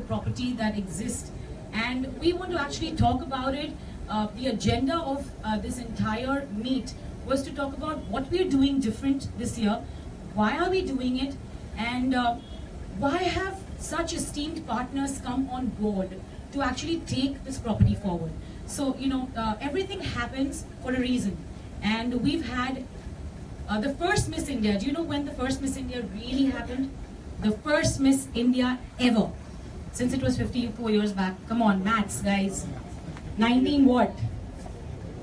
property that exists, and we want to actually talk about it. The agenda of this entire meet was to talk about what we're doing different this year, why are we doing it, and why have such esteemed partners come on board to actually take this property forward. So, you know, everything happens for a reason. And we've had the first Miss India. Do you know when the first Miss India really happened? The first Miss India ever. Since it was 54 years back. Come on, maths, guys. 19 what?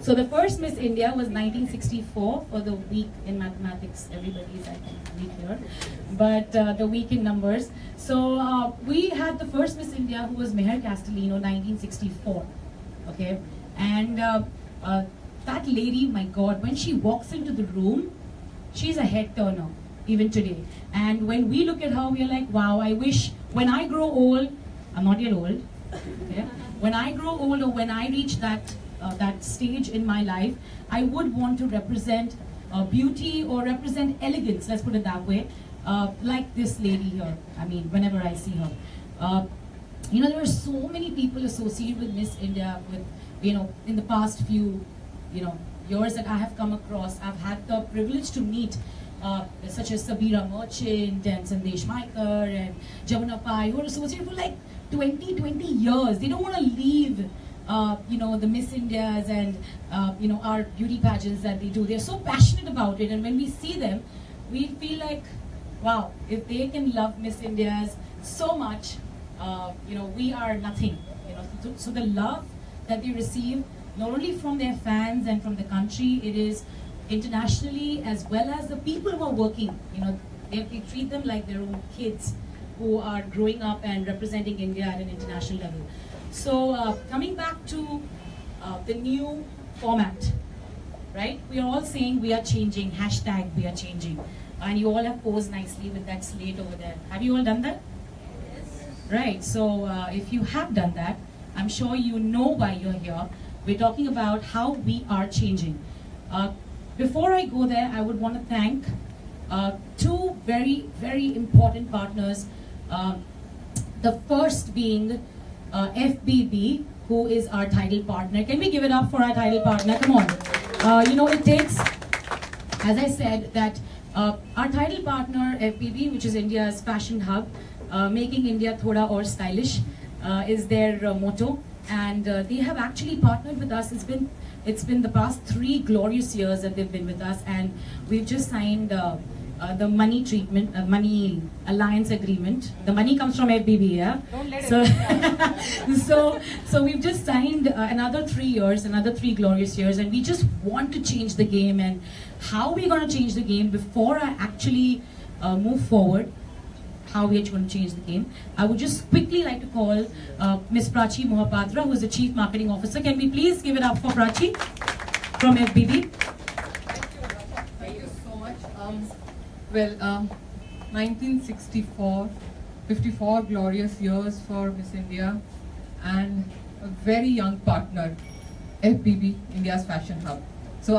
So the first Miss India was 1964 for the week in mathematics. Everybody's, I think, weak here. But the week in numbers. So we had the first Miss India who was Meher Castellino, 1964. Okay? And that lady, my God, when she walks into the room, she's a head turner, even today. And when we look at her, we're like, wow, I wish when I grow old, I'm not yet old, okay? When I grow old or when I reach that stage in my life, I would want to represent beauty or represent elegance, let's put it that way, like this lady here. I mean, whenever I see her. You know, there are so many people associated with Miss India, with, you know, in the past few, you know, years that I have come across. I've had the privilege to meet such as Sabira Merchant and Sandesh Maikar and Javana Pai, who are associated for like 20 years. They don't want to leave, you know, the Miss Indias and, you know, our beauty pageants that they do. They're so passionate about it, and when we see them, we feel like, wow, if they can love Miss Indias so much, you know, we are nothing. You know, so the love that they receive, not only from their fans and from the country, it is internationally, as well as the people who are working. You know, they treat them like their own kids who are growing up and representing India at an international level. So coming back to the new format, right? We are all saying we are changing, hashtag we are changing. And you all have posed nicely with that slate over there. Have you all done that? Yes. Right, so if you have done that, I'm sure you know why you're here. We're talking about how we are changing. Before I go there, I would want to thank two very, very important partners. The first being FBB, who is our title partner. Can we give it up for our title partner? Come on. You know, it takes, as I said, that our title partner, FBB, which is India's fashion hub, making India thoda aur stylish, is their motto. And they have actually partnered with us. It's been the past 3 glorious years that they've been with us, and we've just signed the money treatment, money alliance agreement. The money comes from FBB, yeah? Don't let it so we've just signed another 3 years, another 3 glorious years, and we just want to change the game. And how we're going to change the game, before I actually move forward, how we are going to change the game, I would just quickly like to call Ms. Prachi Mohapatra, who is the Chief Marketing Officer. Can we please give it up for Prachi from FBB? Thank you so much. Well, 1964, 54 glorious years for Miss India, and a very young partner, FBB, India's fashion hub. So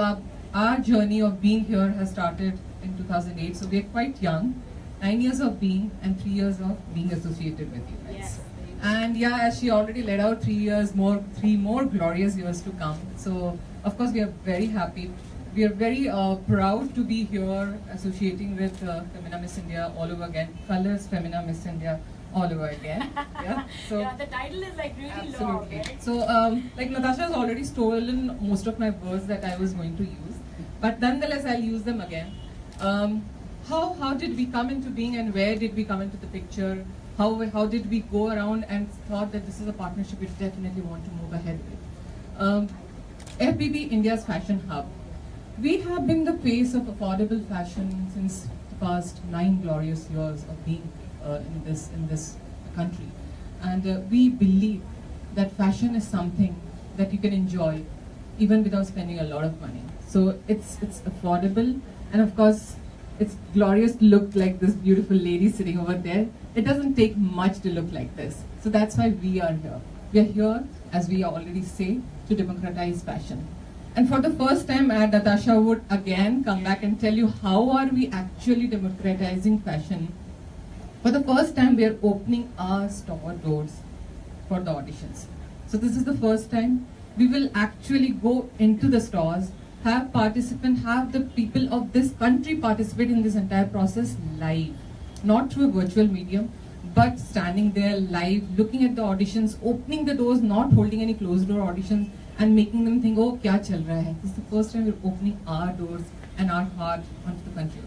our journey of being here has started in 2008, so we are quite young. 9 years of being and 3 years of being associated with you guys. Yes. And yeah, as she already laid out, 3 more glorious years to come. So of course we are very happy. We are very proud to be here associating with Femina Miss India all over again. Colors Femina Miss India all over again. Yeah. So yeah, the title is like really absolutely long, right? So like Natasha has already stolen most of my words that I was going to use, but nonetheless I'll use them again. How did we come into being, and where did we come into the picture? How did we go around and thought that this is a partnership we definitely want to move ahead with? FBB, India's fashion hub. We have been the face of affordable fashion since the past 9 glorious years of being in this country, and we believe that fashion is something that you can enjoy even without spending a lot of money. So it's affordable, and of course it's glorious to look like this beautiful lady sitting over there. It doesn't take much to look like this. So that's why we are here. We are here, as we already say, to democratize fashion. And for the first time, Natasha would again come back and tell you how are we actually democratizing fashion. For the first time, we are opening our store doors for the auditions. So this is the first time we will actually go into the stores, have participants, have the people of this country participate in this entire process live, not through a virtual medium, but standing there live, looking at the auditions, opening the doors, not holding any closed door auditions, and making them think, oh, kya chal raha hai? This is the first time we're opening our doors and our heart onto the country,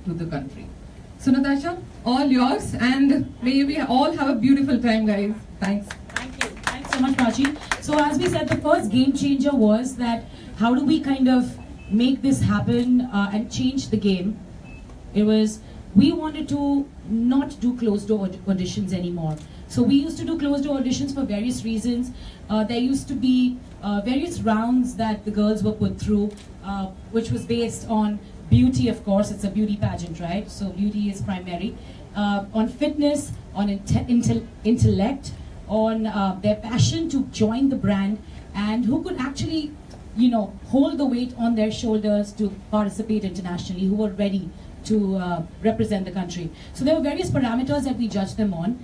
to the country. So Natasha, all yours, and may we all have a beautiful time, guys. Thanks. Thank you. Thanks so much, Prachi. So as we said, the first game changer was that how do we kind of make this happen and change the game? It was, we wanted to not do closed door auditions anymore. So we used to do closed door auditions for various reasons. There used to be various rounds that the girls were put through, which was based on beauty, of course. It's a beauty pageant, right? So beauty is primary. On fitness, on intellect, on their passion to join the brand, and who could actually, you know, hold the weight on their shoulders to participate internationally, who were ready to represent the country. So there were various parameters that we judged them on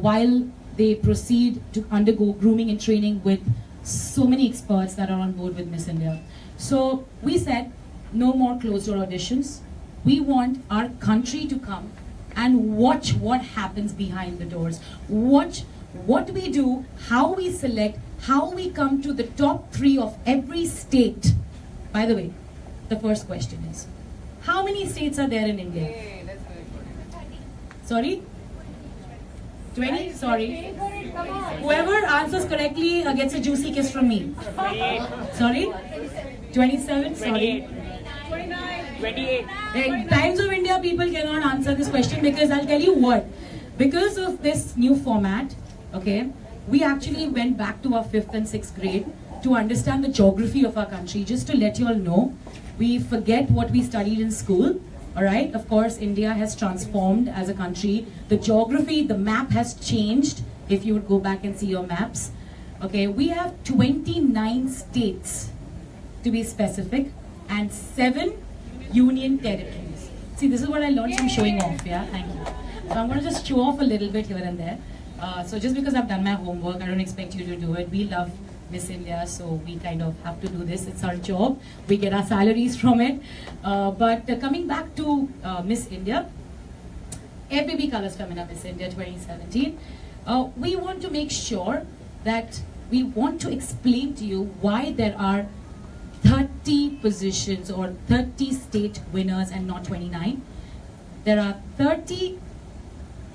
while they proceed to undergo grooming and training with so many experts that are on board with Miss India. So we said, no more closed door auditions. We want our country to come and watch what happens behind the doors. Watch what we do, how we select, how we come to the top 3 of every state. By the way, the first question is, how many states are there in India? Hey, that's very good. Sorry? 20? Sorry. Whoever answers correctly gets a juicy kiss from me. Sorry? 27? Sorry. 28. Times of India people cannot answer this question because I'll tell you what. Because of this new format, okay, we actually went back to our 5th and 6th grade to understand the geography of our country. Just to let you all know, we forget what we studied in school. Alright, of course, India has transformed as a country. The geography, the map has changed, if you would go back and see your maps. Okay, we have 29 states, to be specific, and 7 union territories. See, this is what I learned from showing off, yeah? Thank you. So I'm going to just show off a little bit here and there. So just because I've done my homework, I don't expect you to do it. We love Miss India, so we kind of have to do this. It's our job. We get our salaries from it. But coming back to Miss India, FBB Colors Femina Miss India 2017, we want to make sure that we want to explain to you why there are 30 positions or 30 state winners and not 29. There are 30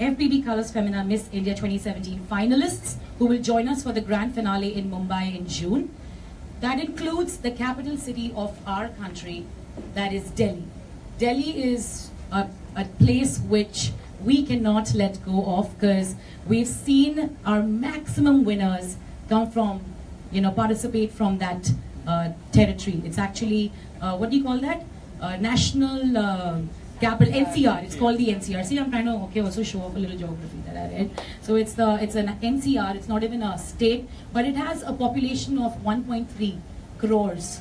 FBB Colors Femina Miss India 2017 finalists who will join us for the grand finale in Mumbai in June. That includes the capital city of our country, that is Delhi. Delhi is a place which we cannot let go of because we've seen our maximum winners come from, you know, participate from that territory. It's actually, what do you call that? National capital, NCR. It's called the NCR. See, I'm trying to also show off a little geography that I read. So it's an NCR. It's not even a state, but it has a population of 1.3 crores,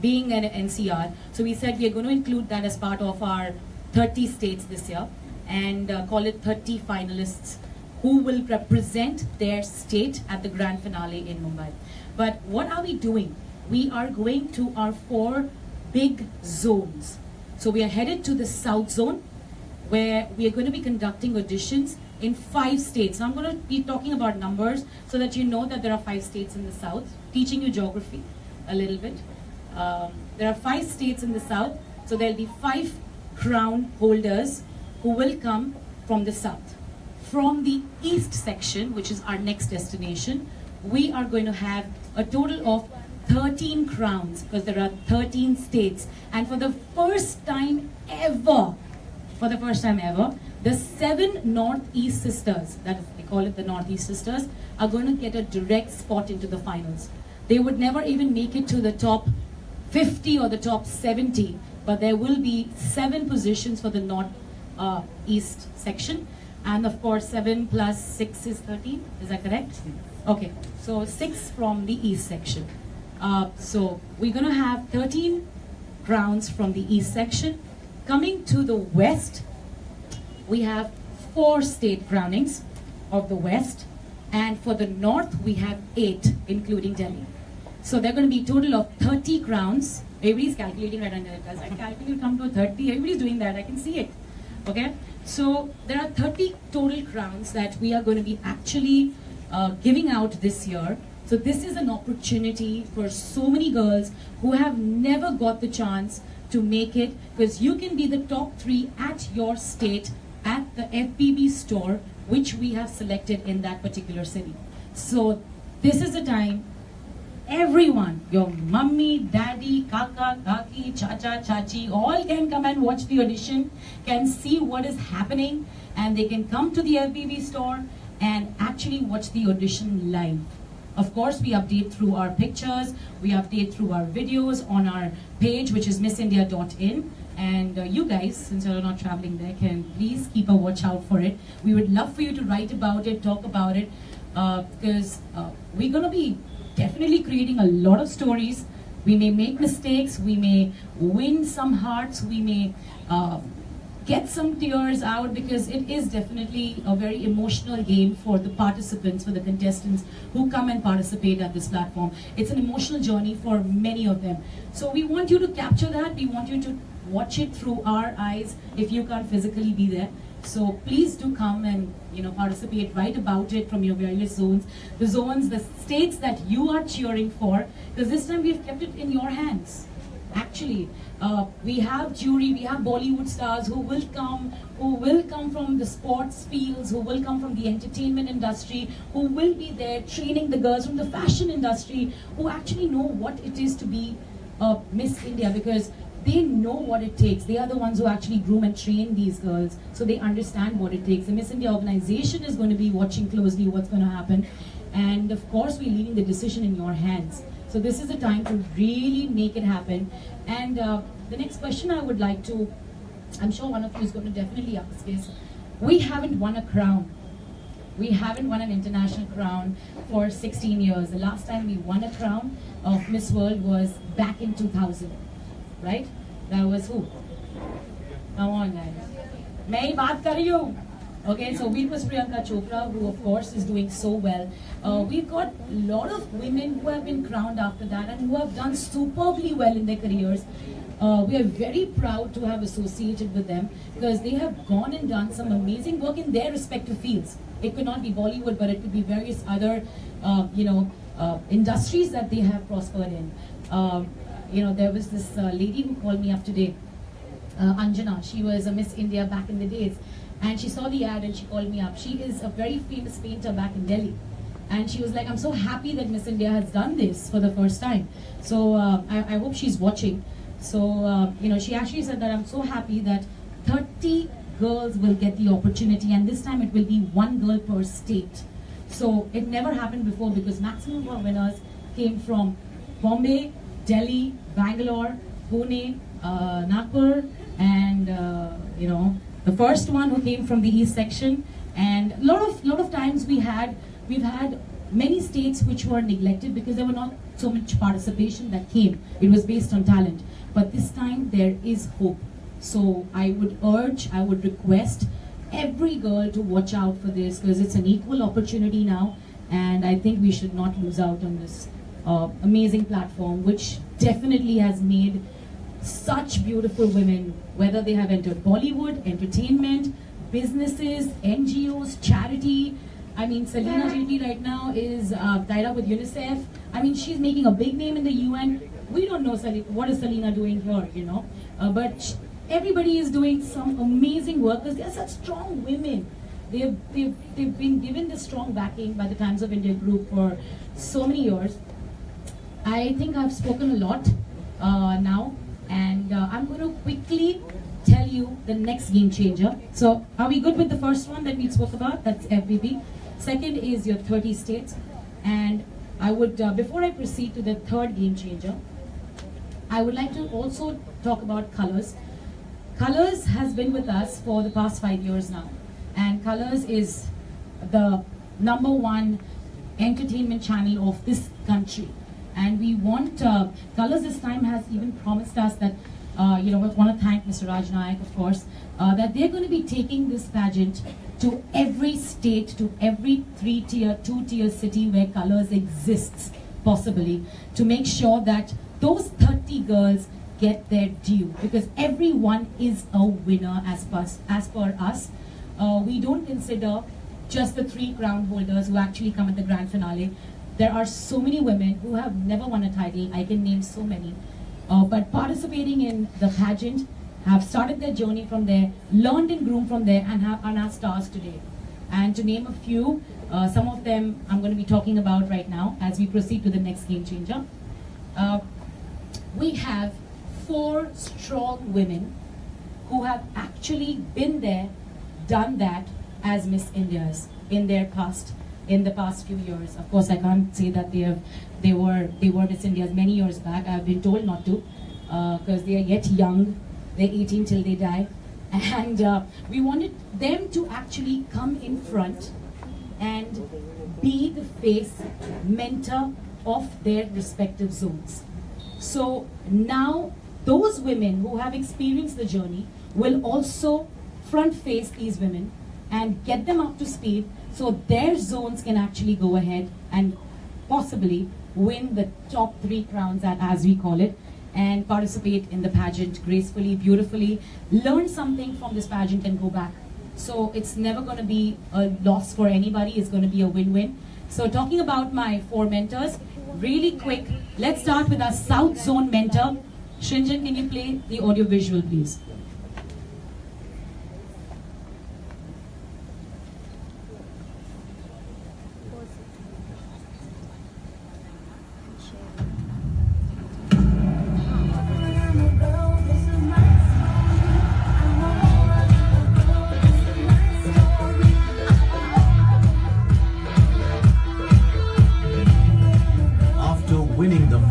being an NCR. So we said we are going to include that as part of our 30 states this year and call it 30 finalists who will represent their state at the grand finale in Mumbai. But what are we doing? We are going to our 4 big zones. So we are headed to the South Zone, where we are going to be conducting auditions in 5 states. Now I'm going to be talking about numbers so that you know that there are 5 states in the South, teaching you geography a little bit. There are 5 states in the South, so there'll be 5 crown holders who will come from the South. From the East section, which is our next destination, we are going to have a total of 13 crowns because there are 13 states, and for the first time ever, the 7 Northeast sisters, that is, they call it the Northeast sisters, are going to get a direct spot into the finals. They would never even make it to the top 50 or the top 70, but there will be 7 positions for the Northeast section, and of course 7 plus 6 is 13. Is that correct? Okay, so 6 from the East section. So we're going to have 13 crowns from the East section. Coming to the West, we have 4 state crownings of the West, and for the North we have 8, including Delhi. So there are going to be a total of 30 crowns. Everybody's calculating right under it. Does I calculate come to 30? Everybody's doing that. I can see it. Okay. So there are 30 total crowns that we are going to be actually giving out this year. So this is an opportunity for so many girls who have never got the chance to make it, because you can be the top 3 at your state at the FBB store, which we have selected in that particular city. So this is the time. Everyone, your mummy, daddy, kaka, kaki, chacha, chachi, all can come and watch the audition, can see what is happening, and they can come to the FBB store and actually watch the audition live. Of course, we update through our pictures, we update through our videos on our page, which is missindia.in. And you guys, since you're not traveling there, can please keep a watch out for it. We would love for you to write about it, talk about it, because we're going to be definitely creating a lot of stories. We may make mistakes, we may win some hearts, we may get some tears out, because it is definitely a very emotional game for the participants, for the contestants who come and participate at this platform. It's an emotional journey for many of them. So we want you to capture that. We want you to watch it through our eyes if you can't physically be there. So please do come and participate, write about it from your various zones, the states that you are cheering for, because this time we've kept it in your hands. Actually, we have jury, we have Bollywood stars who will come from the sports fields, who will come from the entertainment industry, who will be there training the girls from the fashion industry, who actually know what it is to be Miss India, because they know what it takes. They are the ones who actually groom and train these girls, so they understand what it takes. The Miss India organization is going to be watching closely what's going to happen, and of course we're leaving the decision in your hands. So this is the time to really make it happen. And the next question I would like to, I'm sure one of you is going to definitely ask is, we haven't won a crown. We haven't won an international crown for 16 years. The last time we won a crown of Miss World was back in 2000. Right? That was who? Come on, guys. Main baat kar rahi hu. Okay, so it was Priyanka Chopra, who of course is doing so well. We've got a lot of women who have been crowned after that and who have done superbly well in their careers. We are very proud to have associated with them, because they have gone and done some amazing work in their respective fields. It could not be Bollywood, but it could be various other, industries that they have prospered in. There was this lady who called me up today, Anjana. She was a Miss India back in the days, and she saw the ad and she called me up. She is a very famous painter back in Delhi, and she was like, I'm so happy that Miss India has done this for the first time. So I hope she's watching. So she actually said that I'm so happy that 30 girls will get the opportunity, and this time it will be 1 girl per state. So it never happened before, because maximum of our winners came from Bombay, Delhi, Bangalore, Pune, Nagpur, and the first one who came from the East section. And a lot of times we've had many states which were neglected because there were not so much participation that came. It was based on talent. But this time there is hope. So I would request every girl to watch out for this, because it's an equal opportunity now, and I think we should not lose out on this amazing platform, which definitely has made such beautiful women, whether they have entered Bollywood, entertainment, businesses, NGOs, charity. I mean, Selena Jetty right now is tied up with UNICEF. I mean, she's making a big name in the UN. We don't know what is Selena doing here, but everybody is doing some amazing work, because they are such strong women. They've been given this strong backing by the Times of India group for so many years. I think I've spoken a lot now, and I'm going to quickly tell you the next game changer. So are we good with the first one that we spoke about? That's FBB. Second is your 30 states. And I would, before I proceed to the third game changer, I would like to also talk about Colors. Colors has been with us for the past 5 years now. And Colors is the #1 entertainment channel of this country. And we want, Colors this time has even promised us that, we want to thank Mr. Raj Nayak, of course, that they're going to be taking this pageant to every state, to every 3-tier, 2-tier city where colors exists, possibly, to make sure that those 30 girls get their due, because everyone is a winner as per us. We don't consider just the 3 crown holders who actually come at the grand finale. There are so many women who have never won a title. I can name so many. But participating in the pageant, have started their journey from there, learned and groomed from there, and are now stars today. And to name a few, some of them I'm going to be talking about right now as we proceed to the next game changer. We have 4 strong women who have actually been there, done that as Miss Indias in the past few years. Of course, I can't say that they were Miss Indias many years back. I've been told not to, because they are yet young. They're 18 till they die, and we wanted them to actually come in front and be the face, mentor of their respective zones. So now those women who have experienced the journey will also front face these women and get them up to speed, so their zones can actually go ahead and possibly win the top 3 crowns, as we call it, and participate in the pageant gracefully, beautifully, learn something from this pageant and go back. So it's never going to be a loss for anybody, it's going to be a win-win. So talking about my 4 mentors, really quick, let's start with our South Zone mentor. Shinjan, can you play the audio visual, please?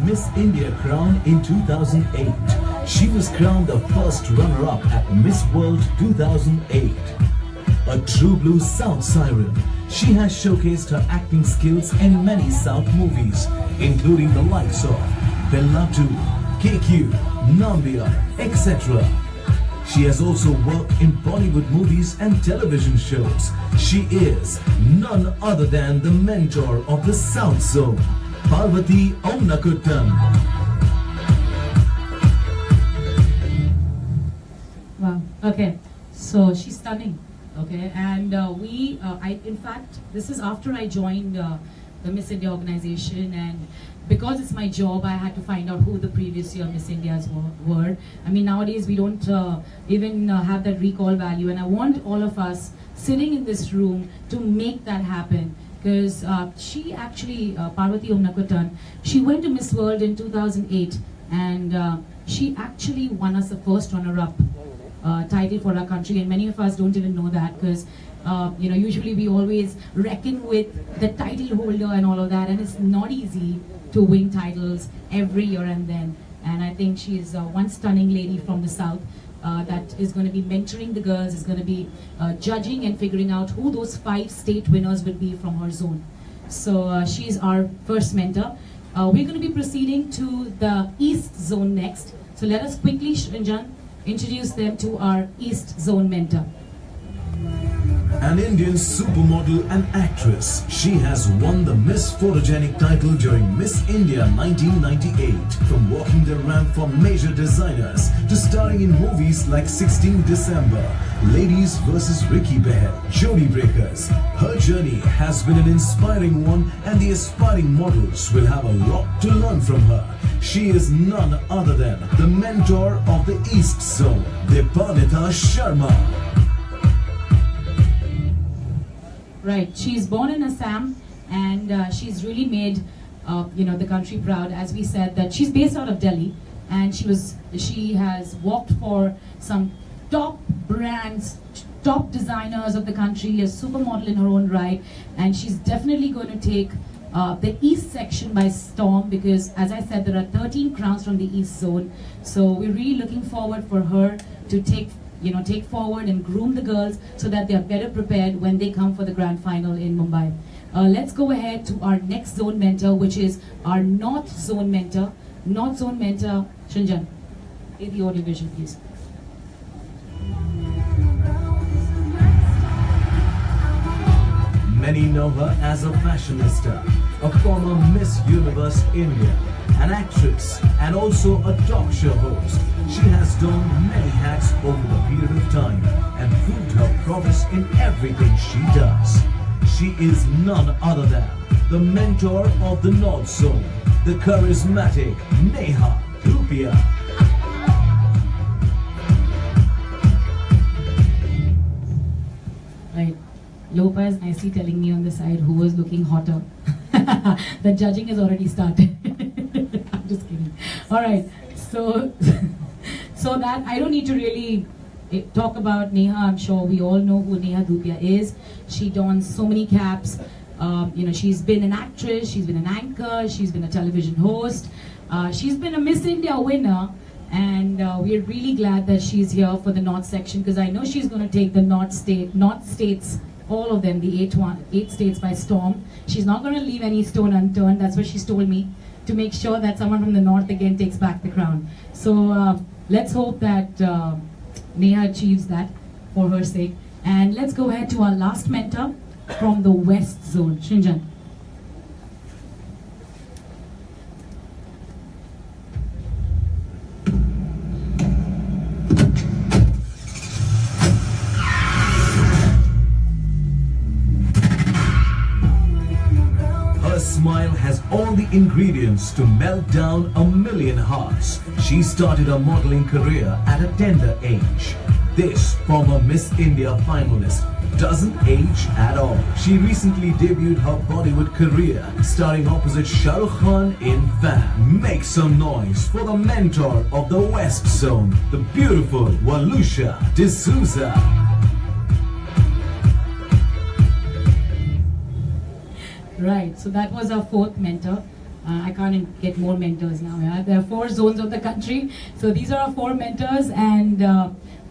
Miss India crown in 2008. She was crowned the first runner-up at Miss World 2008. A true blue South siren, she has showcased her acting skills in many South movies, including the likes of Bellatu, KQ, Nambia, etc. She has also worked in Bollywood movies and television shows. She is none other than the mentor of the South Zone, Parvati Omnakuttan. Wow. Okay. So she's stunning. Okay. And in fact, this is after I joined the Miss India organization, and because it's my job, I had to find out who the previous year Miss Indias were. I mean, nowadays we don't even have that recall value, and I want all of us sitting in this room to make that happen. Because she actually, Parvati Omnakuttan, she went to Miss World in 2008, and she actually won us the first runner-up title for our country, and many of us don't even know that, because usually we always reckon with the title holder and all of that, and it's not easy to win titles every year and then. And I think she is one stunning lady from the South that is going to be mentoring the girls, is going to be judging and figuring out who those 5 state winners will be from her zone. So she's our first mentor. We're going to be proceeding to the East Zone next. So let us quickly, Ranjan, introduce them to our East Zone mentor. An Indian supermodel and actress, she has won the Miss Photogenic title during Miss India 1998. From walking the ramp for major designers to starring in movies like 16 December, Ladies vs. Ricky Bear, Jodie Breakers, her journey has been an inspiring one, and the aspiring models will have a lot to learn from her. She is none other than the mentor of the East Zone, Deepanita Sharma. Right, she's born in Assam, and she's really made the country proud. As we said, that she's based out of Delhi, and she has worked for some top brands, top designers of the country, a supermodel in her own right, and she's definitely going to take the East section by storm, because as I said, there are 13 crowns from the East Zone. So we're really looking forward for her to take forward and groom the girls so that they are better prepared when they come for the grand final in Mumbai. Let's go ahead to our next zone mentor, which is our North Zone mentor. North Zone mentor, Shinjan. Give the audio vision, please. Many know her as a fashionista, a former Miss Universe India, an actress, and also a talk show host. She has donned many hats over the period of time and proved her prowess in everything she does. She is none other than the mentor of the North Zone, the charismatic Neha Dhupia. Right. Lopa is nicely telling me on the side who was looking hotter. The judging has already started. I'm just kidding. All right. So, so that I don't need to really talk about Neha. I'm sure we all know who Neha Dhupia is. She dons so many caps. She's been an actress. She's been an anchor. She's been a television host. She's been a Miss India winner. And we're really glad that she's here for the North section, because I know she's going to take the North states, all of them, the eight states by storm. She's not going to leave any stone unturned. That's what she's told me, to make sure that someone from the North again takes back the crown. So let's hope that Neha achieves that for her sake. And let's go ahead to our last mentor from the West Zone, Shinjan. Smile has all the ingredients to melt down a million hearts. She started her modeling career at a tender age. This former Miss India finalist doesn't age at all. She recently debuted her Bollywood career starring opposite Shah Rukh Khan in Fan. Make some noise for the mentor of the West Zone, the beautiful Walusha D'Souza. Right, so that was our fourth mentor. I can't get more mentors now. Yeah? There are 4 zones of the country. So these are our 4 mentors, and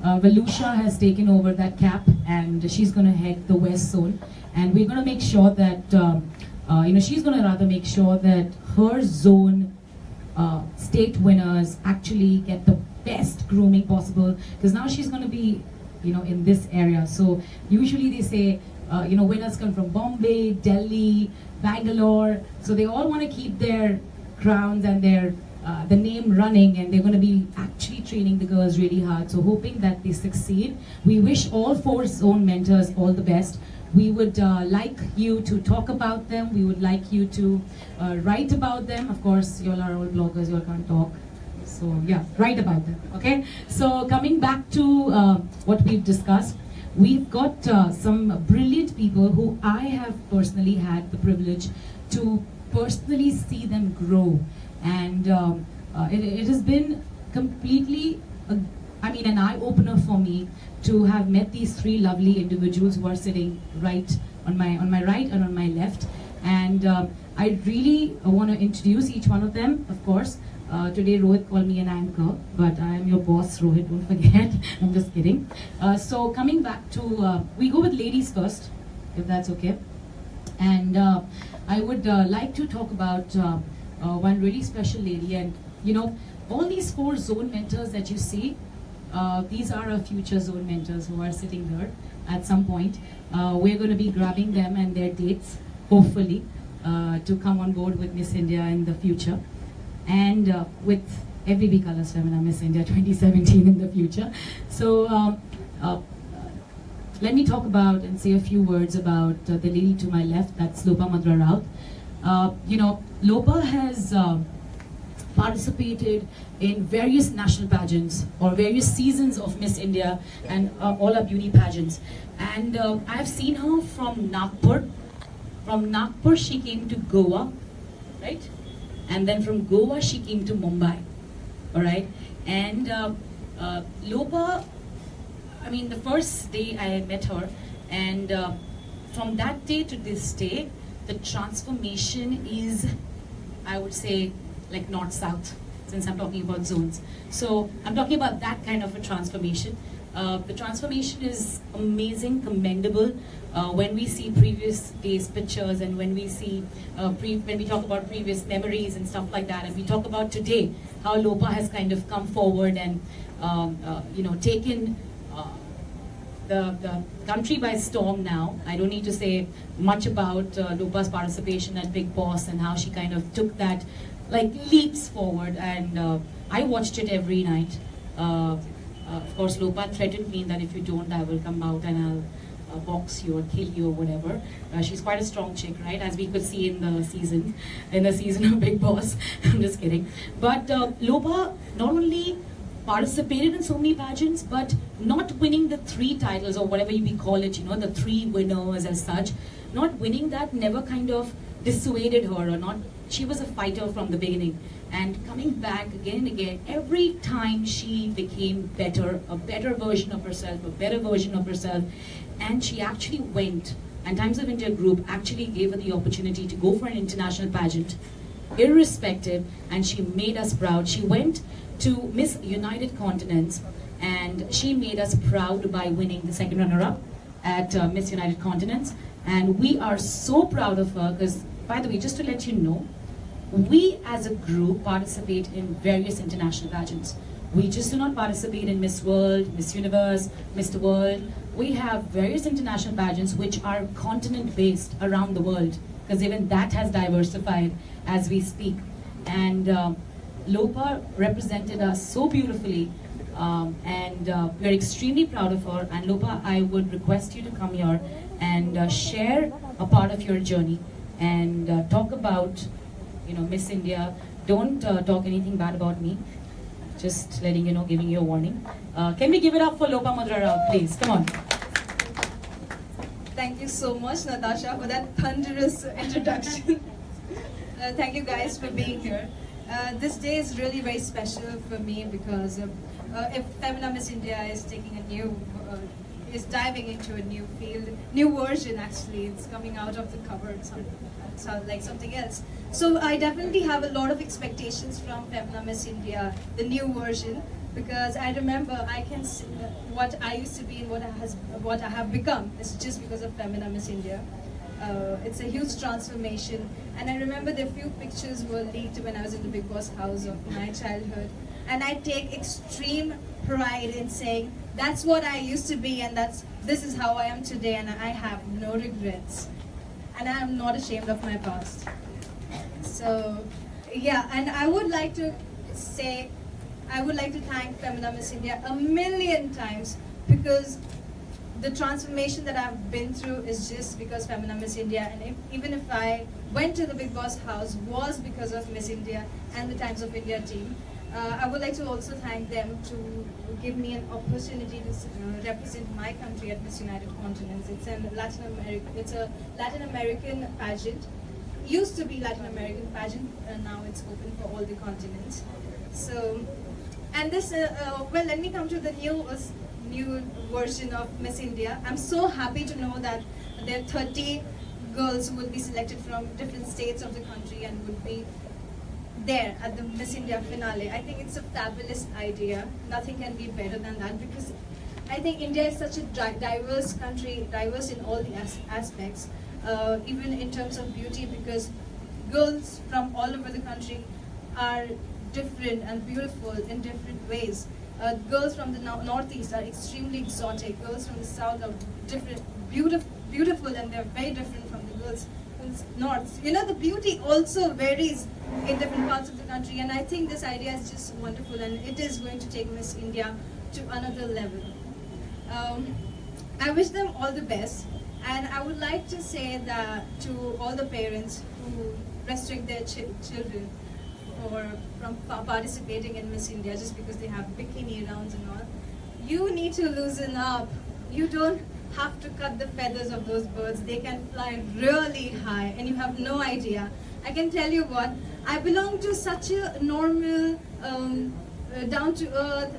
Valusha has taken over that cap, and she's going to head the West Zone. And we're going to make sure that, she's going to rather make sure that her zone state winners actually get the best grooming possible, because now she's going to be, in this area. So usually they say, winners come from Bombay, Delhi, Bangalore. So they all want to keep their crowns and their the name running, and they're going to be actually training the girls really hard. So hoping that they succeed. We wish all 4 zone mentors all the best. We would like you to talk about them. We would like you to write about them. Of course, you all are all bloggers. You all can't talk. So yeah, write about them. Okay. So coming back to what we've discussed. We've got some brilliant people who I have personally had the privilege to personally see them grow, and it has been completely, an eye-opener for me to have met these 3 lovely individuals who are sitting right on my right and on my left, and I really want to introduce each one of them, of course. Today Rohit called me an anchor, but I am your boss, Rohit, don't forget. I'm just kidding. So coming back to, we go with ladies first, if that's okay. And I would like to talk about one really special lady. And all these 4 zone mentors that you see, these are our future zone mentors who are sitting here at some point. We're going to be grabbing them and their dates, hopefully, to come on board with Miss India in the future. And with FBB Colors Femina Miss India 2017 in the future. So let me talk about and say a few words about the lady to my left, that's Lopa Madra Raut. Lopa has participated in various national pageants or various seasons of Miss India and all our beauty pageants. And I've seen her from Nagpur. From Nagpur she came to Goa, right? And then from Goa, she came to Mumbai, all right? And Lopa, the first day I met her, and from that day to this day, the transformation is, I would say, like north-south, since I'm talking about zones. So I'm talking about that kind of a transformation. The transformation is amazing, commendable. When we see previous days' pictures, and when we see, when we talk about previous memories and stuff like that, and we talk about today, how Lopa has kind of come forward and, taken the country by storm now. I don't need to say much about Lopa's participation at Big Boss and how she kind of took that like leaps forward, and I watched it every night. Of course, Lopa threatened me that if you don't, I will come out and I'll box you or kill you or whatever. She's quite a strong chick, right? As we could see in the season of Big Boss. I'm just kidding. But Lopa not only participated in so many pageants, but not winning the 3 titles or whatever we call it, you know, the 3 winners as such. Not winning that never kind of dissuaded her, or not. She was a fighter from the beginning, and coming back again and again, every time she became better, a better version of herself, a better version of herself, and she actually went, and Times of India Group actually gave her the opportunity to go for an international pageant, irrespective, and she made us proud. She went to Miss United Continents, and she made us proud by winning the 2nd runner-up at Miss United Continents, and we are so proud of her because, by the way, just to let you know, we as a group participate in various international pageants. We just do not participate in Miss World, Miss Universe, Mr. World. We have various international pageants which are continent-based around the world, because even that has diversified as we speak. And Lopa represented us so beautifully, and we're extremely proud of her. And Lopa, I would request you to come here and share a part of your journey and talk about, you know, Miss India. Don't talk anything bad about me. Just letting you know, giving you a warning. Can we give it up for Lopa Mudra Rao, please? Come on. Thank you so much, Natasha, for that thunderous introduction. Thank you guys for being here. This day is really very special for me because if Femina Miss India is taking a new, is diving into a new field, new version actually, it's coming out of the cupboard, sounds like something else. So I definitely have a lot of expectations from Femina Miss India, the new version, because I remember I can see what I used to be and what I have become is just because of Femina Miss India. It's a huge transformation, and I remember the few pictures were leaked when I was in the Big Boss house of my childhood, and I take extreme pride in saying that's what I used to be, and this is how I am today, and I have no regrets, and I am not ashamed of my past. So yeah, and I would like to say, I would like to thank Femina Miss India a million times, because the transformation that I've been through is just because Femina Miss India, and even if I went to the Big Boss house was because of Miss India and the Times of India team. I would like to also thank them to give me an opportunity to represent my country at Miss United Continents. It's a Latin American pageant. Used to be Latin American pageant, and now it's open for all the continents. So, and this, well, let me come to the new version of Miss India. I'm so happy to know that there are 30 girls who will be selected from different states of the country and would be there at the Miss India finale. I think it's a fabulous idea. Nothing can be better than that, because I think India is such a diverse country, diverse in all the aspects, even in terms of beauty, because girls from all over the country are different and beautiful in different ways. Girls from the northeast are extremely exotic. Girls from the south are different, beautiful, and they're very different from the girls from the north. You know, the beauty also varies in different parts of the country, and I think this idea is just wonderful, and it is going to take Miss India to another level. I wish them all the best, and I would like to say that to all the parents who restrict their children from participating in Miss India just because they have bikini rounds and all, you need to loosen up. You don't have to cut the feathers of those birds. They can fly really high, and you have no idea. I can tell you what, I belong to such a normal, down-to-earth,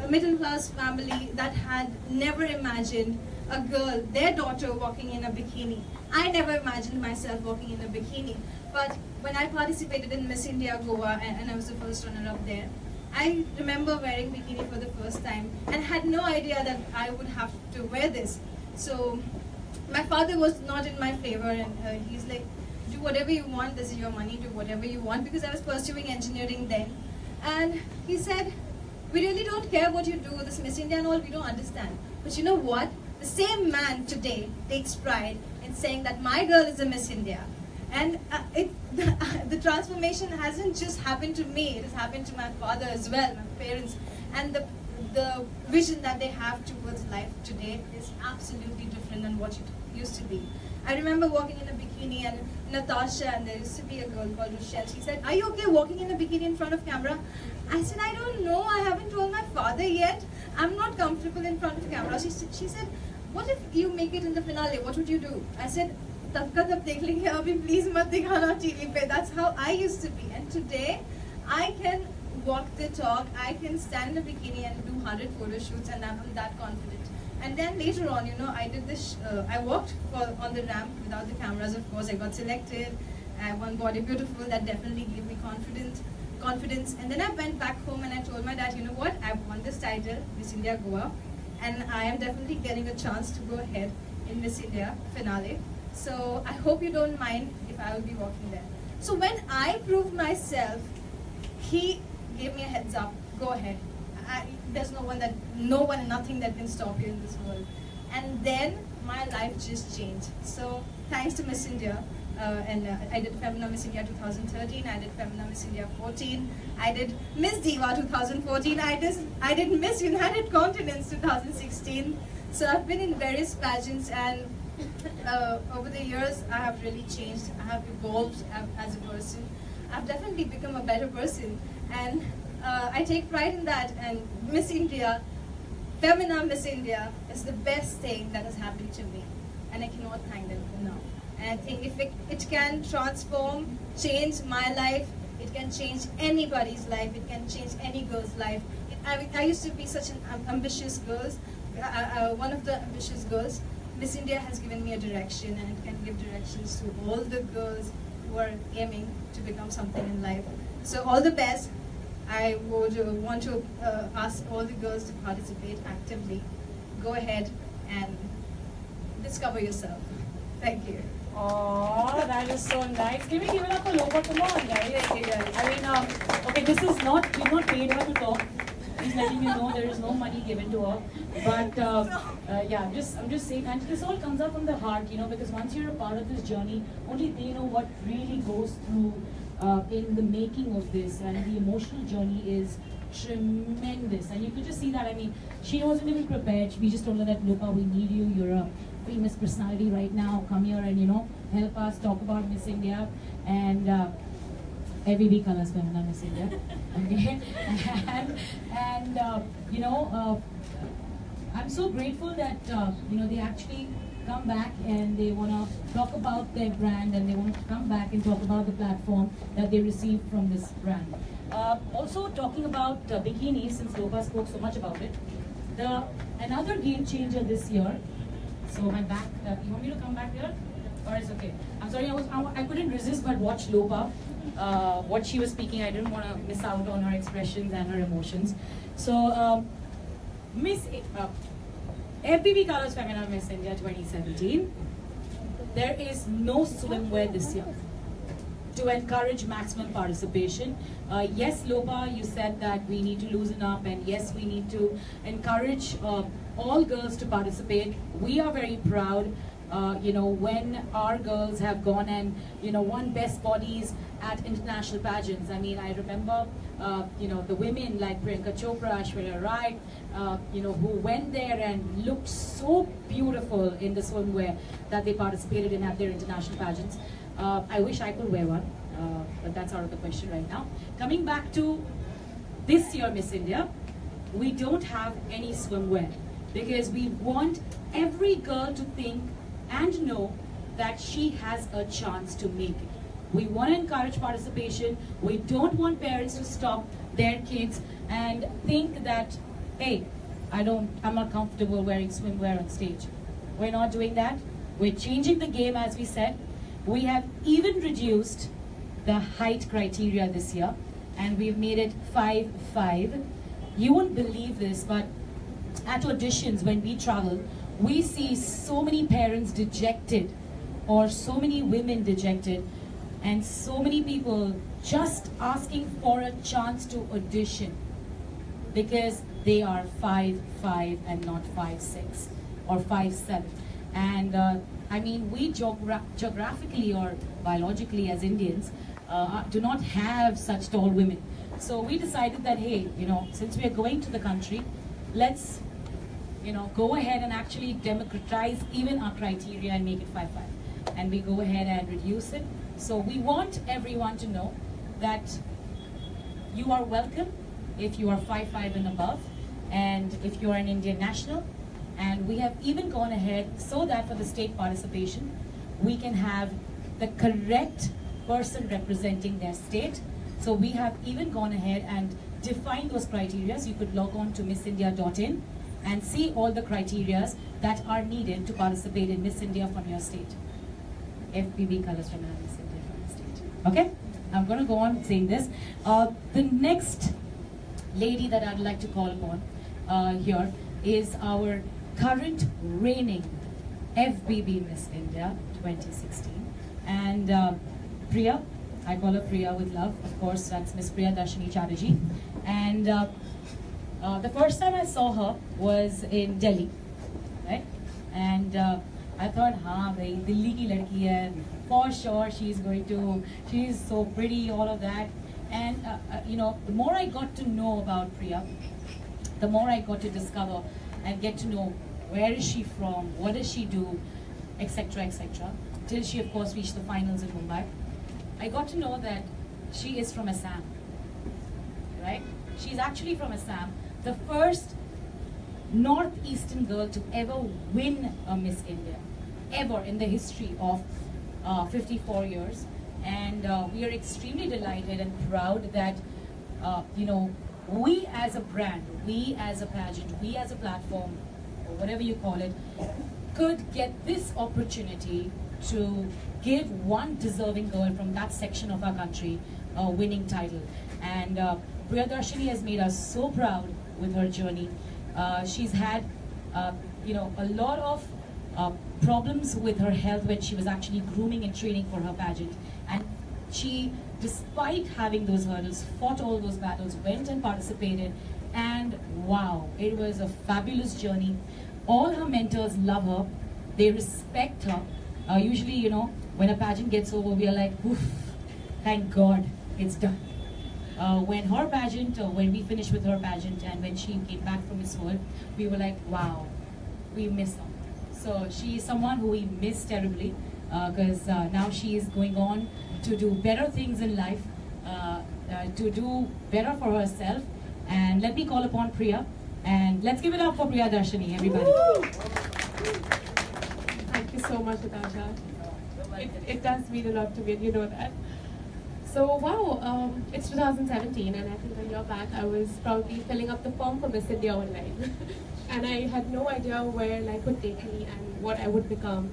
middle-class family that had never imagined a girl, their daughter, walking in a bikini. I never imagined myself walking in a bikini. But when I participated in Miss India Goa, and I was the first runner-up there, I remember wearing bikini for the first time and had no idea that I would have to wear this. So my father was not in my favor, and he's like, do whatever you want, this is your money, do whatever you want, because I was pursuing engineering then. And he said, we really don't care what you do with this Miss India and all, we don't understand. But you know what? the same man today takes pride in saying that my girl is a Miss India. And the transformation hasn't just happened to me, it has happened to my father as well, my parents. And the vision that they have towards life today is absolutely different than what it used to be. I remember walking in a bikini and Natasha, and there used to be a girl called Rochelle. She said, "Are you okay walking in a bikini in front of camera?" I said, "I don't know, I haven't told my father yet. I'm not comfortable in front of camera." She said, "What if you make it in the finale? What would you do?" I said, "Tab ka tab dekh lenge, abhi please mat dikhana TV pe." That's how I used to be. And today, I can walk the talk, I can stand in a bikini and do 100 photo shoots, and I'm that confident. And then later on, you know, I did this, I walked on the ramp without the cameras, of course. I got selected, I won Body Beautiful, that definitely gave me confidence. And then I went back home and I told my dad, you know what, I've won this title, Miss India Goa, and I am definitely getting a chance to go ahead in Miss India finale. So I hope you don't mind if I will be walking there. So when I proved myself, he gave me a heads up, go ahead. There's no one and nothing that can stop you in this world. And then my life just changed. So thanks to Miss India, I did Femina Miss India 2013, I did Femina Miss India 14, I did Miss Diva 2014, I did Miss United Continents 2016. So I've been in various pageants, and over the years I have really changed. I have evolved as a person. I've definitely become a better person, and I take pride in that. And Miss India, Femina Miss India, is the best thing that has happened to me, and I cannot thank them enough. And I think if it can transform, change my life, it can change anybody's life, it can change any girl's life. I used to be such an ambitious girl, one of the ambitious girls. Miss India has given me a direction, and it can give directions to all the girls who are aiming to become something in life. So all the best. I would want to ask all the girls to participate actively. Go ahead and discover yourself. Thank you. Oh, that is so nice. Can we give it up for Lopa? Come on, guys. I mean, okay, this is not, we've not paid her to talk. He's letting you know there is no money given to her. But yeah, I'm just saying, and this all comes out from the heart, you know, because once you're a part of this journey, only they know what really goes through in the making of this, and the emotional journey is tremendous. And you could just see that. I mean, she wasn't even prepared. We just told her that, Lopa, we need you. You're a famous personality right now. Come here and, you know, help us talk about Miss India. And every colors Femina Miss India. Okay. and you know, I'm so grateful that you know, they actually come back and they want to talk about their brand, and they want to come back and talk about the platform that they received from this brand. Also talking about bikinis, since Lopa spoke so much about it, another game changer this year. So my back, you want me to come back here? Or it's okay? I'm sorry, I couldn't resist but watch Lopa. What she was speaking, I didn't want to miss out on her expressions and her emotions. So Miss FBB Colors Femina Miss India 2017, there is no swimwear this year to encourage maximum participation. Yes, Lopa, you said that we need to loosen up, and yes, we need to encourage all girls to participate. We are very proud, you know, when our girls have gone and, you know, won best bodies at international pageants. I mean, I remember, you know, the women like Priyanka Chopra, Aishwarya Rai, you know, who went there and looked so beautiful in the swimwear that they participated in at their international pageants. I wish I could wear one, but that's out of the question right now. Coming back to this year Miss India, we don't have any swimwear because we want every girl to think and know that she has a chance to make it. We want to encourage participation. We don't want parents to stop their kids and think that, hey, I'm not comfortable wearing swimwear on stage. We're not doing that. We're changing the game, as we said. We have even reduced the height criteria this year, and we've made it 5'5". You won't believe this, but at auditions when we travel, we see so many parents dejected, or so many women dejected, and so many people just asking for a chance to audition because they are 5'5" and not 5'6". or 5'7". And I mean, we geographically or biologically as Indians do not have such tall women. So we decided that, hey, you know, since we are going to the country, let's, you know, go ahead and actually democratize even our criteria and make it 5'5". And we go ahead and reduce it. So we want everyone to know that you are welcome if you are 5'5" and above, and if you are an Indian national. And we have even gone ahead so that for the state participation, we can have the correct person representing their state. So we have even gone ahead and defined those criteria. You could log on to missindia.in and see all the criteria that are needed to participate in Miss India from your state. FBB colors from Miss India from your state. Okay? I'm going to go on saying this. The next lady that I'd like to call upon here is our current reigning FBB Miss India 2016. And Priya, I call her Priya with love. Of course, that's Miss Priya Darshini Chatterjee. And the first time I saw her was in Delhi, right? And I thought, haan bhai, Delhi ki ladki hai. For sure, she's so pretty, all of that. And you know, the more I got to know about Priya, the more I got to discover and get to know where is she from, what does she do, etc., etc. Till she, of course, reached the finals in Mumbai. I got to know that she is from Assam, right? She's actually from Assam, the first northeastern girl to ever win a Miss India, ever in the history of 54 years. And we are extremely delighted and proud that, you know, we as a brand, we as a pageant, we as a platform, or whatever you call it, could get this opportunity to give one deserving girl from that section of our country a winning title. And Priya Darshini has made us so proud with her journey. She's had, you know, a lot of problems with her health when she was actually grooming and training for her pageant. And she, despite having those hurdles, fought all those battles, went and participated, and wow, it was a fabulous journey. All her mentors love her, they respect her. Usually, you know, when a pageant gets over, we are like, oof, thank God, it's done. When her pageant, when we finished with her pageant, and when she came back from Miss World, we were like, wow, we miss her. So she is someone who we miss terribly, because now she is going on to do better things in life, to do better for herself. And let me call upon Priya, and let's give it up for Priya Darshini, everybody. Thank you so much, Natasha. It does mean a lot to me, and you know that. So wow, it's 2017, and I think a year back I was probably filling up the form for Miss India online. And I had no idea where life would take me and what I would become.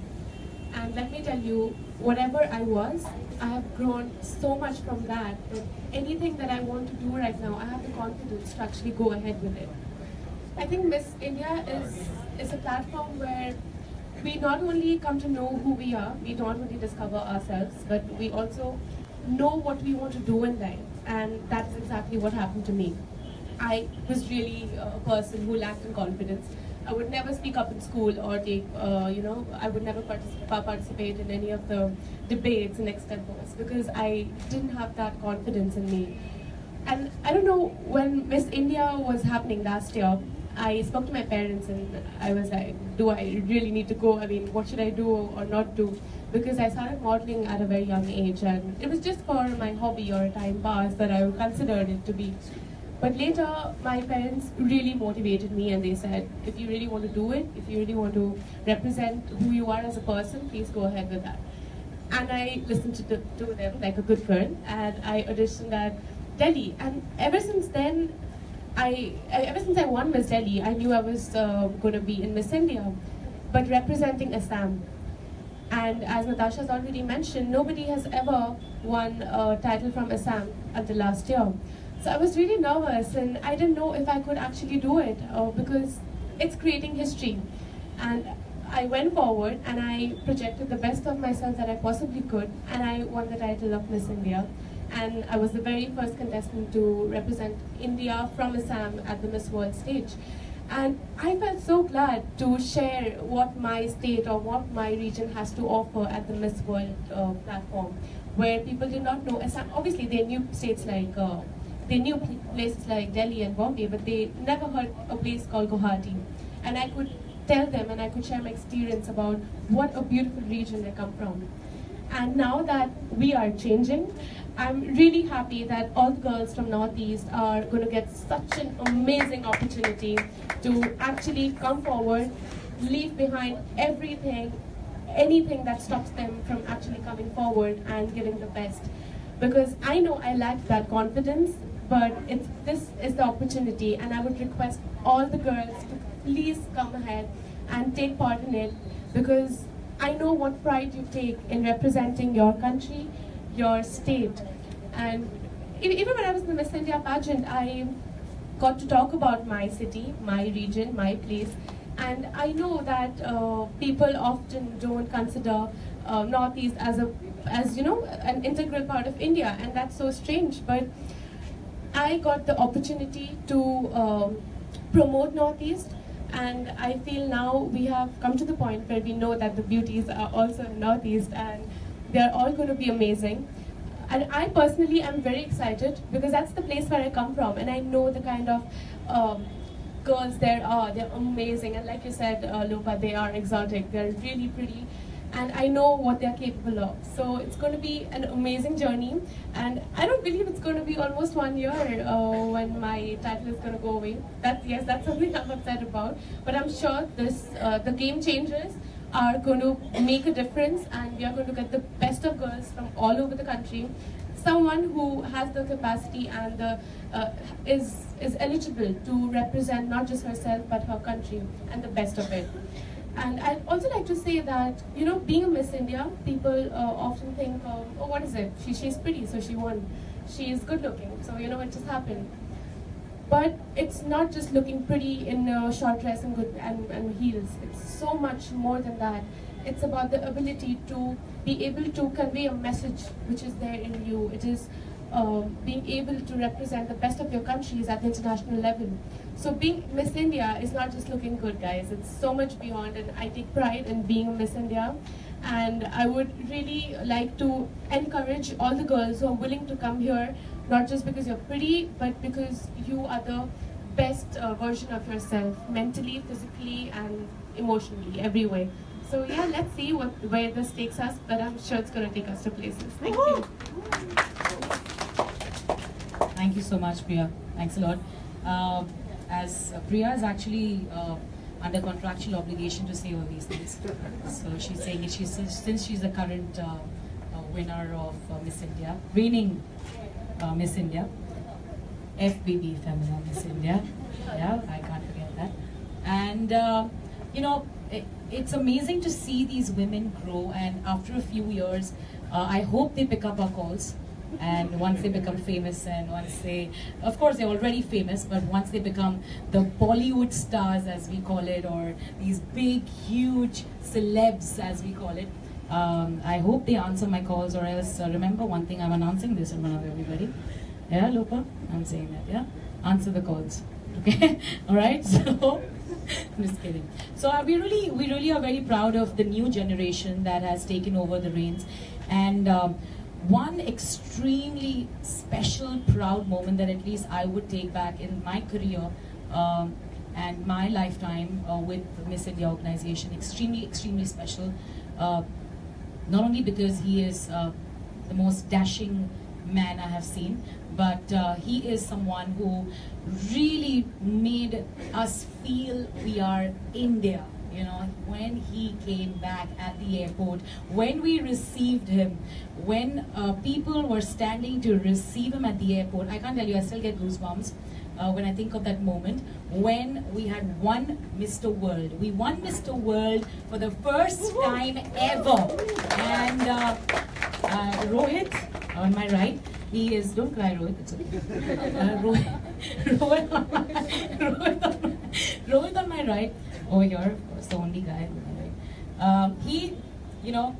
And let me tell you, whatever I was, I have grown so much from that anything that I want to do right now, I have the confidence to actually go ahead with it. I think Miss India is a platform where we not only come to know who we are, we not only discover ourselves, but we also know what we want to do in life. And that's exactly what happened to me. I was really a person who lacked in confidence. I would never speak up in school or take, you know, I would never participate in any of the debates and extempores because I didn't have that confidence in me. And I don't know, when Miss India was happening last year, I spoke to my parents and I was like, do I really need to go? I mean, what should I do or not do? Because I started modeling at a very young age and it was just for my hobby or a time pass that I considered it to be. But later, my parents really motivated me and they said, if you really want to do it, if you really want to represent who you are as a person, please go ahead with that. And I listened to them like a good girl and I auditioned at Delhi. And ever since then, ever since I won Miss Delhi, I knew I was going to be in Miss India, but representing Assam. And as Natasha has already mentioned, nobody has ever won a title from Assam until last year. So I was really nervous and I didn't know if I could actually do it because it's creating history. And I went forward and I projected the best of myself that I possibly could and I won the title of Miss India. And I was the very first contestant to represent India from Assam at the Miss World stage. And I felt so glad to share what my state or what my region has to offer at the Miss World platform, where people did not know. Obviously, they knew states like, they knew places like Delhi and Bombay, but they never heard a place called Guwahati. And I could tell them and I could share my experience about what a beautiful region I come from. And now that we are changing, I'm really happy that all the girls from Northeast are going to get such an amazing opportunity to actually come forward, leave behind everything, anything that stops them from actually coming forward and giving the best. Because I know I lack that confidence, but this is the opportunity, and I would request all the girls to please come ahead and take part in it, because I know what pride you take in representing your country, your state. And even when I was in the Miss India pageant, I got to talk about my city, my region, my place. And I know that people often don't consider Northeast as you know, an integral part of India, and that's so strange. But I got the opportunity to promote Northeast, and I feel now we have come to the point where we know that the beauties are also in Northeast, and they're all going to be amazing. And I personally am very excited because that's the place where I come from, and I know the kind of girls there are. They're amazing, and like you said, Lopa, they are exotic. They're really pretty, and I know what they're capable of. So it's going to be an amazing journey, and I don't believe it's going to be almost 1 year when my title is going to go away. That's something I'm upset about. But I'm sure the game changers are going to make a difference, and we are going to get the best of girls from all over the country. Someone who has the capacity and is eligible to represent not just herself but her country and the best of it. And I'd also like to say that, you know, being a Miss India, people often think, oh, what is it? She's pretty, so she won. She is good looking, so you know, it just happened. But it's not just looking pretty in a short dress and heels. It's so much more than that. It's about the ability to be able to convey a message which is there in you. It is being able to represent the best of your countries at the international level. So being Miss India is not just looking good, guys. It's so much beyond, and I take pride in being a Miss India. And I would really like to encourage all the girls who are willing to come here, not just because you're pretty, but because you are the best version of yourself, mentally, physically, and emotionally, every way. So yeah, let's see where this takes us, but I'm sure it's going to take us to places. Thank you. Thank you so much, Priya. Thanks a lot. As Priya is actually under contractual obligation to say all these things. So she's saying it. Since she's the current winner of Miss India, reigning Miss India, FBB Femina Miss India. Yeah, I can't forget that. And you know, it's amazing to see these women grow. And after a few years, I hope they pick up our calls. And once they become famous, and once they, of course they're already famous, but once they become the Bollywood stars, as we call it, or these big, huge celebs, as we call it, I hope they answer my calls, or else remember one thing, I'm announcing this in front of everybody. Yeah, Lopa? I'm saying that, yeah? Answer the calls, okay? Alright, so, I'm just kidding. So we really are very proud of the new generation that has taken over the reins. And one extremely special, proud moment that at least I would take back in my career and my lifetime with the Miss India organization, extremely special. Not only because he is the most dashing man I have seen, but he is someone who really made us feel we are India. You know, when he came back at the airport, when we received him, when people were standing to receive him at the airport, I can't tell you, I still get goosebumps when I think of that moment, when we had won Mr. World. We won Mr. World for the first time ever. And Rohit, on my right, he is, don't cry Rohit, it's okay. Rohit on my right, over here, of course, the only guy on my right. He, you know,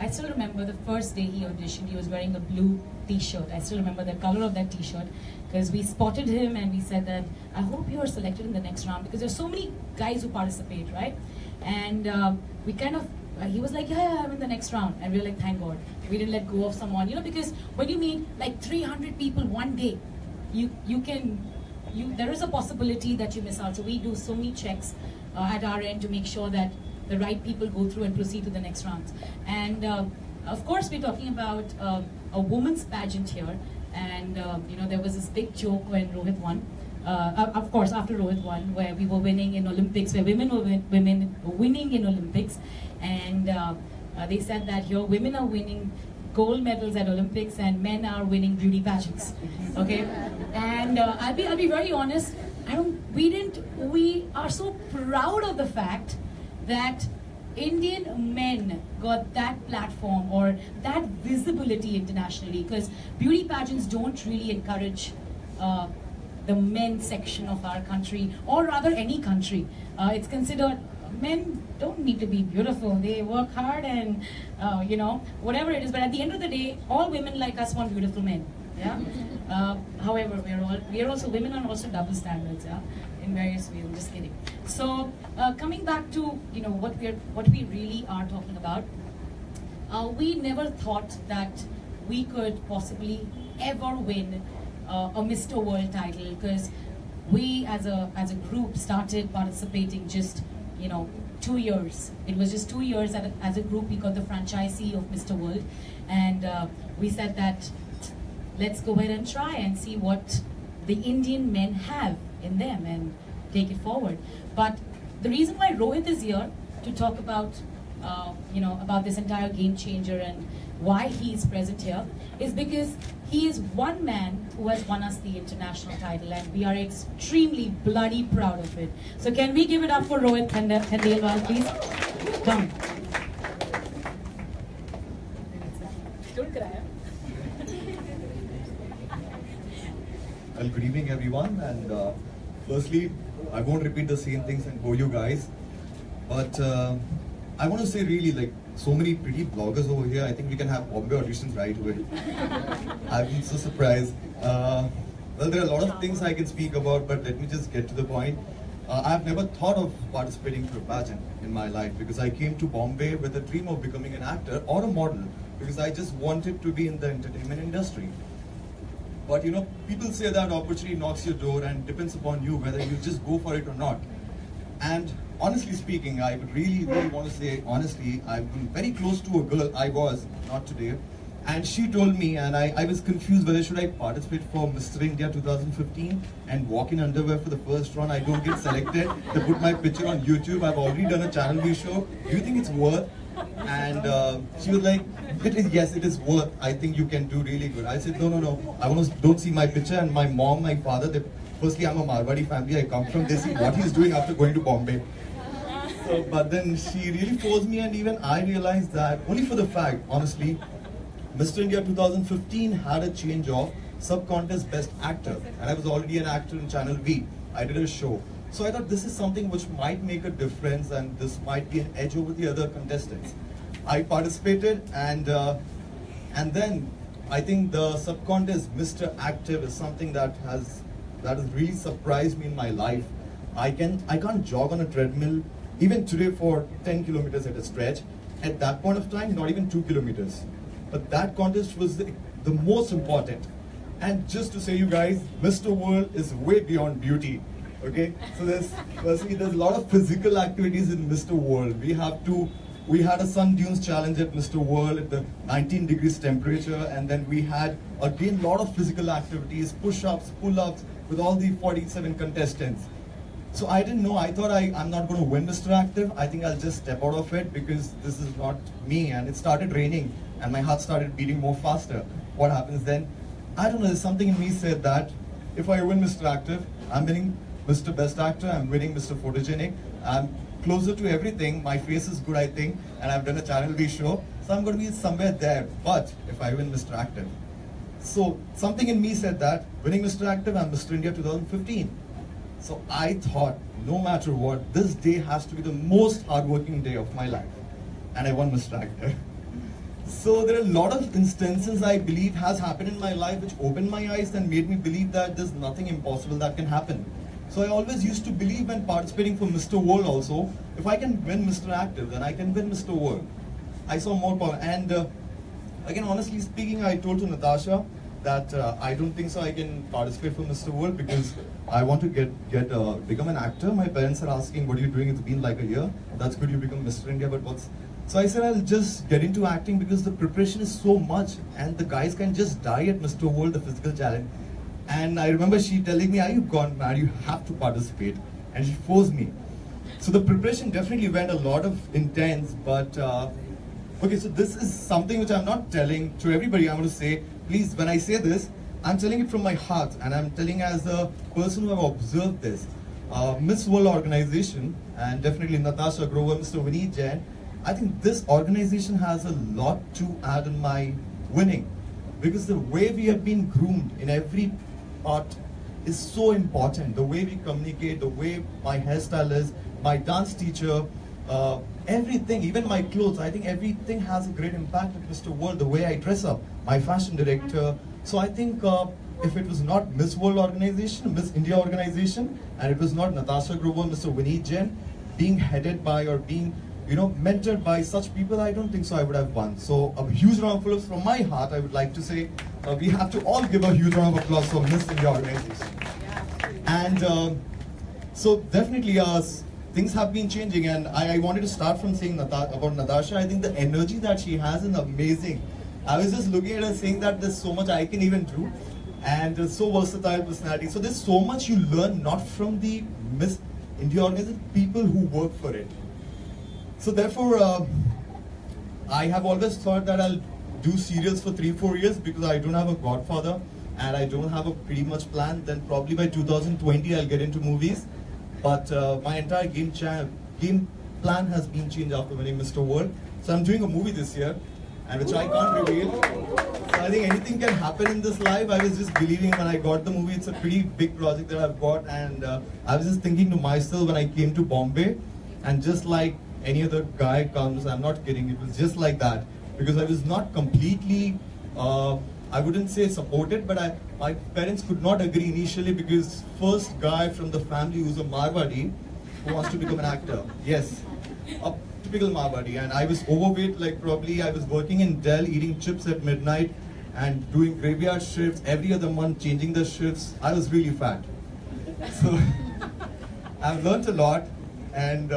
I still remember the first day he auditioned, he was wearing a blue t-shirt. I still remember the color of that t-shirt because we spotted him and we said that, I hope you are selected in the next round because there's so many guys who participate, right? And we kind of, he was like, yeah, I'm in the next round. And we were like, thank God. We didn't let go of someone, you know, because when you meet like 300 people one day, there is a possibility that you miss out. So we do so many checks at our end to make sure that the right people go through and proceed to the next rounds. And of course, we're talking about a women's pageant here. And you know, there was this big joke when Rohit won. Of course, after Rohit won, where we were winning in Olympics, where women were winning in Olympics, and they said that here women are winning gold medals at Olympics and men are winning beauty pageants. Okay, and I'll be very honest. We are so proud of the fact that Indian men got that platform or that visibility internationally, because beauty pageants don't really encourage the men's section of our country, or rather any country. It's considered men don't need to be beautiful. They work hard and you know, whatever it is. But at the end of the day, all women like us want beautiful men. Yeah. However, women are also double standards. Yeah, in various ways. I'm just kidding. So coming back to, you know, what we really are talking about, we never thought that we could possibly ever win a Mr. World title, because we as a group started participating just, you know, 2 years. It was just 2 years as a group we got the franchisee of Mr. World, and we said that let's go ahead and try and see what the Indian men have in them and take it forward. But the reason why Rohit is here to talk about you know, about this entire game changer and why he is present here is because he is one man who has won us the international title, and we are extremely bloody proud of it. So can we give it up for Rohit Khandelwal, please? Come. Well, good evening everyone, and firstly, I won't repeat the same things and bore you guys, but I want to say really, like, so many pretty bloggers over here, I think we can have Bombay auditions right away. I've been so surprised. Well, there are a lot of things I can speak about, but let me just get to the point. I've never thought of participating for a pageant in my life, because I came to Bombay with a dream of becoming an actor or a model, because I just wanted to be in the entertainment industry. But you know, people say that opportunity knocks your door and depends upon you whether you just go for it or not. And honestly speaking, I would really want to say, honestly, I've been very close to a girl, not today, and she told me, and I was confused whether should I participate for Mr. India 2015 and walk in underwear for the first round. I don't get selected. They put my picture on YouTube. I've already done a Channel V show. Do you think it's worth? And she was like, yes, it is worth. I think you can do really good. I said, no. Don't see my picture. And my mom, my father, firstly, I'm a Marwadi family. I come from, they see what he's doing after going to Bombay. So, but then she really forced me, and even I realized that only for the fact, honestly, Mr. India 2015 had a change of sub-contest best actor, and I was already an actor in Channel V. I did a show. So I thought this is something which might make a difference, and this might be an edge over the other contestants. I participated, and then I think the sub-contest Mr. Active is something that has really surprised me in my life. I can't jog on a treadmill even today for 10 kilometers at a stretch. At that point of time, not even 2 kilometers. But that contest was the most important. And just to say, you guys, Mr. World is way beyond beauty. Okay, so there's a lot of physical activities in Mr. World. We had a sun dunes challenge at Mr. World at the 19 degrees temperature, and then we had again a lot of physical activities, push-ups, pull-ups with all the 47 contestants. So I didn't know. I thought I'm not going to win Mr. Active. I think I'll just step out of it because this is not me. And it started raining, and my heart started beating more faster. What happens then? I don't know. There's something in me said that if I win Mr. Active, I'm winning Mr. Best Actor. I'm winning Mr. Photogenic. I'm closer to everything. My face is good, I think, and I've done a Channel V show, so I'm going to be somewhere there. But if I win Mr. Active, so something in me said that winning Mr. Active, I'm Mr. India 2015. So I thought, no matter what, this day has to be the most hardworking day of my life. And I won Mr. Actor. So there are a lot of instances I believe has happened in my life which opened my eyes and made me believe that there's nothing impossible that can happen. So I always used to believe when participating for Mr. World also, if I can win Mr. Active, then I can win Mr. World. I saw more power. And again, honestly speaking, I told to Natasha that I don't think so I can participate for Mr. World because I want to become an actor. My parents are asking, what are you doing? It's been like a year. That's good, you become Mr. India, but what's... So I said, I'll just get into acting because the preparation is so much and the guys can just die at Mr. World, the physical challenge. And I remember she telling me, are you gone mad? You have to participate. And she forced me. So the preparation definitely went a lot of intense, but okay, so this is something which I'm not telling to everybody. I'm going to say, please, when I say this, I'm telling it from my heart, and I'm telling as a person who have observed this. Miss World organization, and definitely Natasha Grover, Mr. Vineet Jain, I think this organization has a lot to add in my winning. Because the way we have been groomed in every part is so important. The way we communicate, the way my hairstyle is, my dance teacher, everything, even my clothes, I think everything has a great impact at Mr. World, the way I dress up, my fashion director. So I think if it was not Miss World organization, Miss India organization, and it was not Natasha Grover, Mr. Vineet Jain, being headed by or being, you know, mentored by such people, I don't think so I would have won. So a huge round of applause from my heart. I would like to say we have to all give a huge round of applause for Miss India organization. And so definitely things have been changing, and I wanted to start from saying about Natasha. I think the energy that she has is amazing. I was just looking at her saying that there's so much I can even do, and so versatile personality. So there's so much you learn not from the Miss India organization, people who work for it. So therefore, I have always thought that I'll do serials for 3-4 years because I don't have a godfather and I don't have a pretty much plan. Then probably by 2020 I'll get into movies. But my entire game plan has been changed after winning Mr. World. So I'm doing a movie this year, and which I can't reveal. So I think anything can happen in this life. I was just believing when I got the movie, it's a pretty big project that I've got, and I was just thinking to myself when I came to Bombay, and just like any other guy comes, I'm not kidding, it was just like that. Because I was not completely, I wouldn't say supported, but my parents could not agree initially because first guy from the family who's a Marwadi who wants to become an actor. Yes, a typical Marwadi. And I was overweight, like probably I was working in Delhi eating chips at midnight and doing graveyard shifts, every other month changing the shifts. I was really fat. So I've learned a lot, and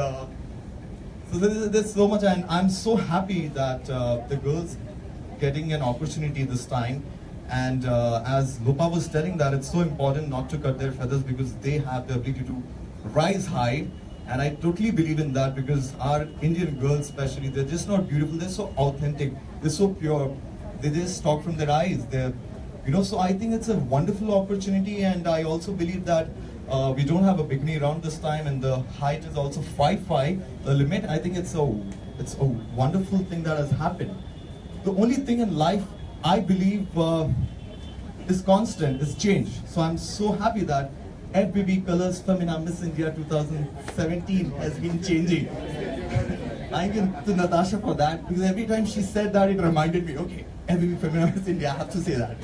so there's so much, and I'm so happy that the girls getting an opportunity this time. And as Lupa was telling that it's so important not to cut their feathers because they have the ability to rise high. And I totally believe in that because our Indian girls especially, they're just not beautiful, they're so authentic, they're so pure. They just talk from their eyes. They're, you know, so I think it's a wonderful opportunity, and I also believe that we don't have a bikini round this time, and the height is also 5'5", the limit. I think it's a wonderful thing that has happened. The only thing in life I believe is constant, is change. So I'm so happy that FBB Colors Femina Miss India 2017 has been changing. Thank you to Natasha for that, because every time she said that, it reminded me, okay, FBB Femina Miss India, I have to say that.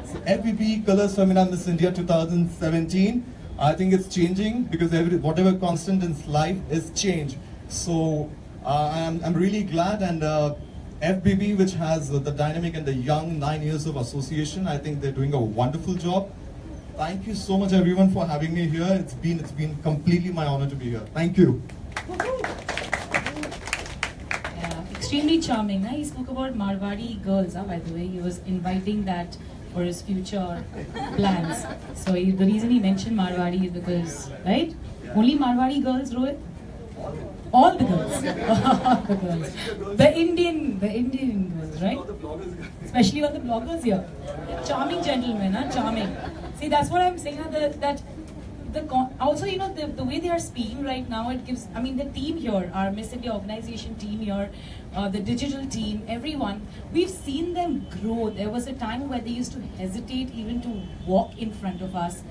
So FBB Colors Femina Miss India 2017, I think it's changing because whatever constant in life is change. So I'm really glad, and FBB, which has the dynamic and the young 9 years of association, I think they're doing a wonderful job. Thank you so much everyone for having me here. It's been completely my honor to be here. Thank you. Yeah, extremely charming. He spoke about Marwadi girls, by the way. He was inviting that for his future plans. So the reason he mentioned Marwadi is because, right? Only Marwadi girls, Rohit? All the girls. All the girls. The Indian girls, right? Especially all the bloggers here. Charming gentlemen, charming. See, that's what I'm saying, also, you know, the way they are speaking right now, it gives, I mean, the team here, our Miss India organization team here, the digital team, everyone, we've seen them grow. There was a time where they used to hesitate even to walk in front of us,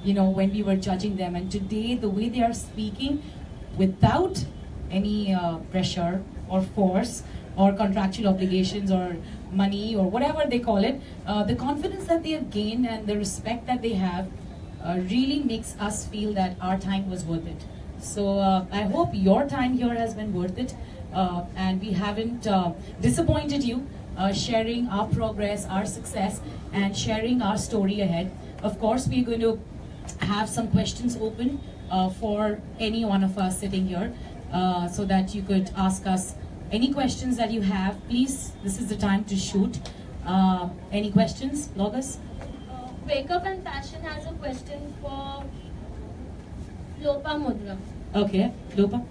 you know, when we were judging them. And today, the way they are speaking, without any pressure or force, or contractual obligations or money or whatever they call it, the confidence that they have gained and the respect that they have really makes us feel that our time was worth it. So I hope your time here has been worth it, and we haven't disappointed you, sharing our progress, our success, and sharing our story ahead. Of course, we're going to have some questions open for any one of us sitting here, so that you could ask us any questions that you have. Please, this is the time to shoot. Any questions, bloggers? Wake Up and Fashion has a question for Lopa Mudra. Okay, Lopa.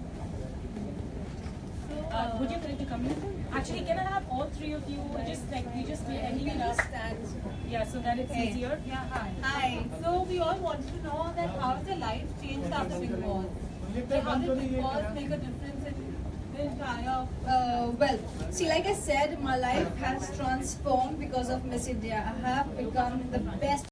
Would you like to come in? Actually, can I have all three of you just like we just ending it up? Yeah, so that it's easier. Yeah, hi. Hi. So we all wanted to know that how has your life changed after Big Boss? How did Big Boss make a difference in the entire? Well, see, like I said, my life has transformed because of Miss India. I have become the best